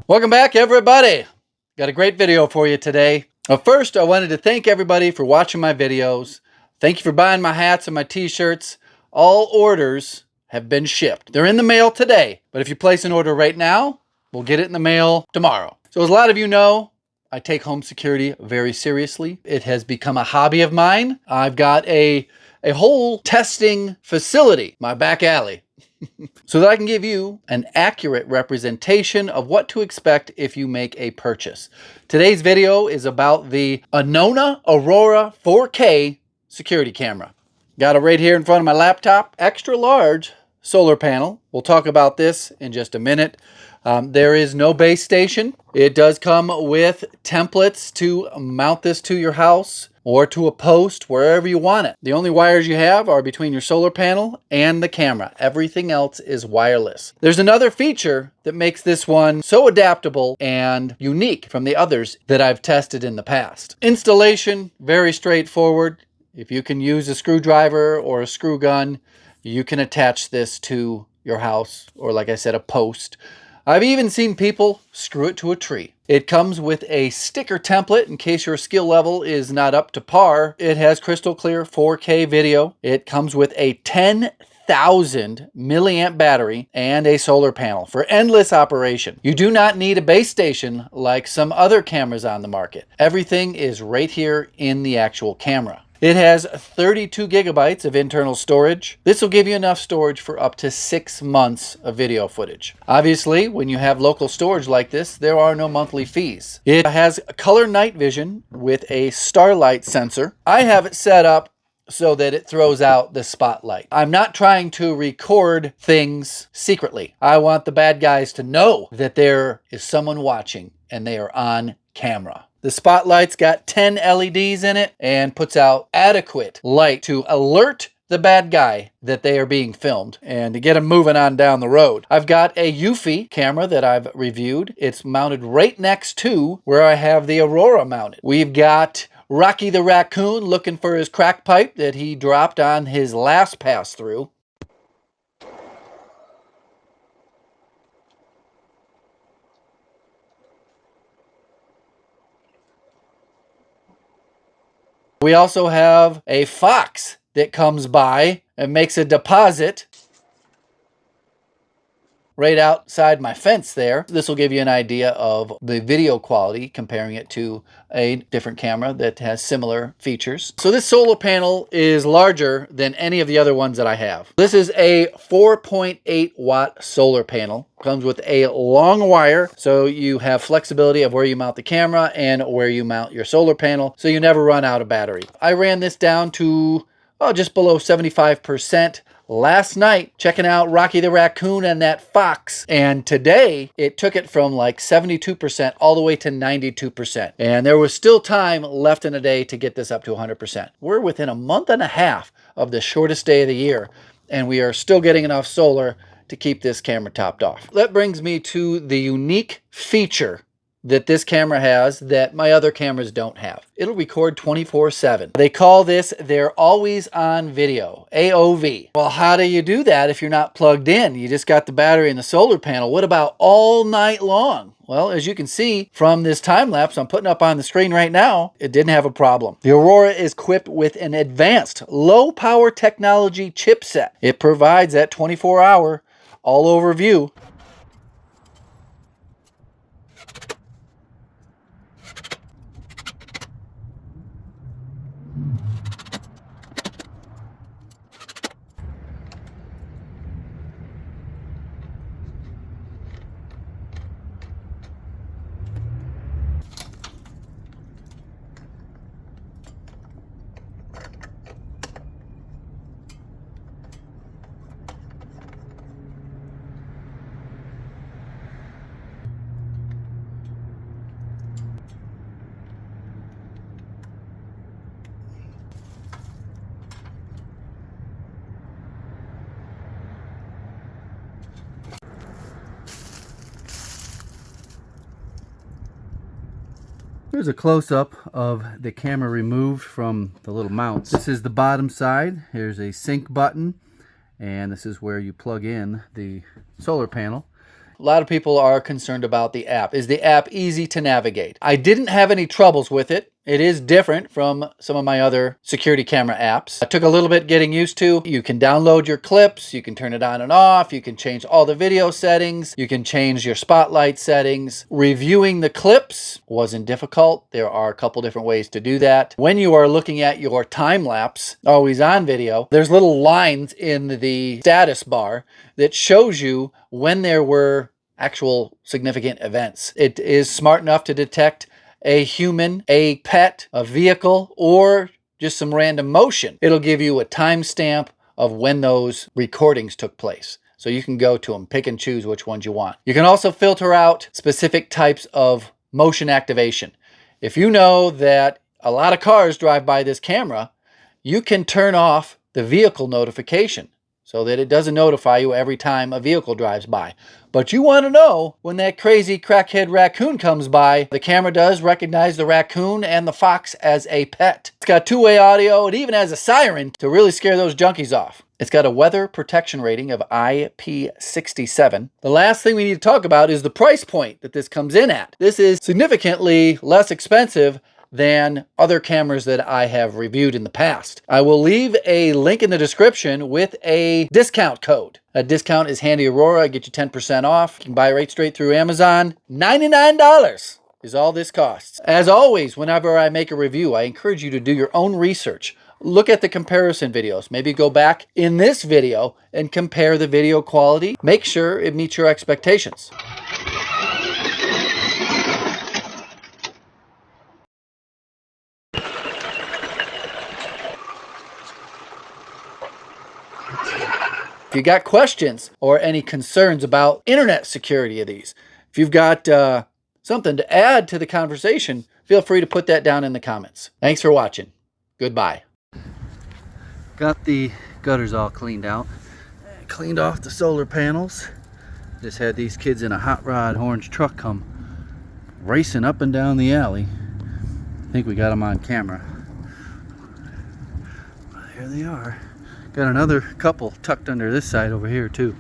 Welcome back, everybody. Got a great video for you today. First, I wanted to thank everybody for watching my videos. Thank you for buying my hats and my t-shirts. All orders have been shipped. They're in the mail today, but if you place an order right now, we'll get it in the mail tomorrow. So as a lot of you know, I take home security very seriously. It has become a hobby of mine. I've got a whole testing facility, my back alley, so that I can give you an accurate representation of what to expect if you make a purchase. Today's video is about the Anona Aurora 4K security camera. Got it right here in front of my laptop. Extra large solar panel. We'll talk about this in just a minute. There is no base station. It does come with templates to mount this to your house or to a post, wherever you want it. The only wires you have are between your solar panel and the camera. Everything else is wireless. There's another feature that makes this one so adaptable and unique from the others that I've tested in the past. Installation, very straightforward. If you can use a screwdriver or a screw gun, you can attach this to your house or, like I said, a post. I've even seen people screw it to a tree. It comes with a sticker template in case your skill level is not up to par. It has crystal clear 4K video. It comes with a 10,000 milliamp battery and a solar panel for endless operation. You do not need a base station like some other cameras on the market. Everything is right here in the actual camera. It has 32 gigabytes of internal storage. This will give you enough storage for up to 6 months of video footage. Obviously, when you have local storage like this, there are no monthly fees. It has color night vision with a starlight sensor. I have it set up so that it throws out the spotlight. I'm not trying to record things secretly. I want the bad guys to know that there is someone watching and they are on camera. The spotlight's got 10 LEDs in it and puts out adequate light to alert the bad guy that they are being filmed and to get them moving on down the road. I've got a Eufy camera that I've reviewed. It's mounted right next to where I have the Aurora mounted. We've got Rocky the raccoon looking for his crack pipe that he dropped on his last pass through. We also have a fox that comes by and makes a deposit right outside my fence there. This will give you an idea of the video quality, comparing it to a different camera that has similar features. So this solar panel is larger than any of the other ones that I have. This is a 4.8 watt solar panel. Comes with a long wire, so you have flexibility of where you mount the camera and where you mount your solar panel, so you never run out of battery. I ran this down to just below 75%. Last night, checking out Rocky the raccoon and that fox, and today it took it from like 72% all the way to 92%, and there was still time left in a day to get this up to 100%. We're within a month and a half of the shortest day of the year, and we are still getting enough solar to keep this camera topped off. That brings me to the unique feature that this camera has that my other cameras don't have. It'll record 24/7. They call this their always on video, AOV. Well, how do you do that if you're not plugged in? You just got the battery and the solar panel. What about all night long? Well, as you can see from this time lapse I'm putting up on the screen right now, it didn't have a problem. The Aurora is equipped with an advanced low power technology chipset. It provides that 24-hour all over view. Here's a close-up of the camera removed from the little mounts. This is the bottom side. Here's a sync button, and this is where you plug in the solar panel. A lot of people are concerned about the app. Is the app easy to navigate? I didn't have any troubles with it. It is different from some of my other security camera apps. It took a little bit getting used to. You can download your clips, you can turn it on and off, you can change all the video settings, you can change your spotlight settings. Reviewing the clips wasn't difficult. There are a couple different ways to do that. When you are looking at your time-lapse, always on video, there's little lines in the status bar that shows you when there were actual significant events. It is smart enough to detect a human, a pet, a vehicle, or just some random motion. It'll give you a timestamp of when those recordings took place. So you can go to them, pick and choose which ones you want. You can also filter out specific types of motion activation. If you know that a lot of cars drive by this camera, you can turn off the vehicle notification so that it doesn't notify you every time a vehicle drives by. But you want to know when that crazy crackhead raccoon comes by, the camera does recognize the raccoon and the fox as a pet. It's got two-way audio. It even has a siren to really scare those junkies off. It's got a weather protection rating of IP67. The last thing we need to talk about is the price point that this comes in at. This is significantly less expensive than other cameras that I have reviewed in the past. I will leave a link in the description with a discount code. That discount is Handy Aurora. Get you 10% off. You can buy it right straight through Amazon. $99 is all this costs. As always, whenever I make a review, I encourage you to do your own research. Look at the comparison videos. Maybe go back in this video and compare the video quality. Make sure it meets your expectations. If you got questions or any concerns about internet security of these, if you've got something to add to the conversation, feel free to put that down in the comments. Thanks for watching. Goodbye. Got the gutters all cleaned out. Cleaned off the solar panels. Just had these kids in a hot rod orange truck come racing up and down the alley. I think we got them on camera. Here they are. Got another couple tucked under this side over here too.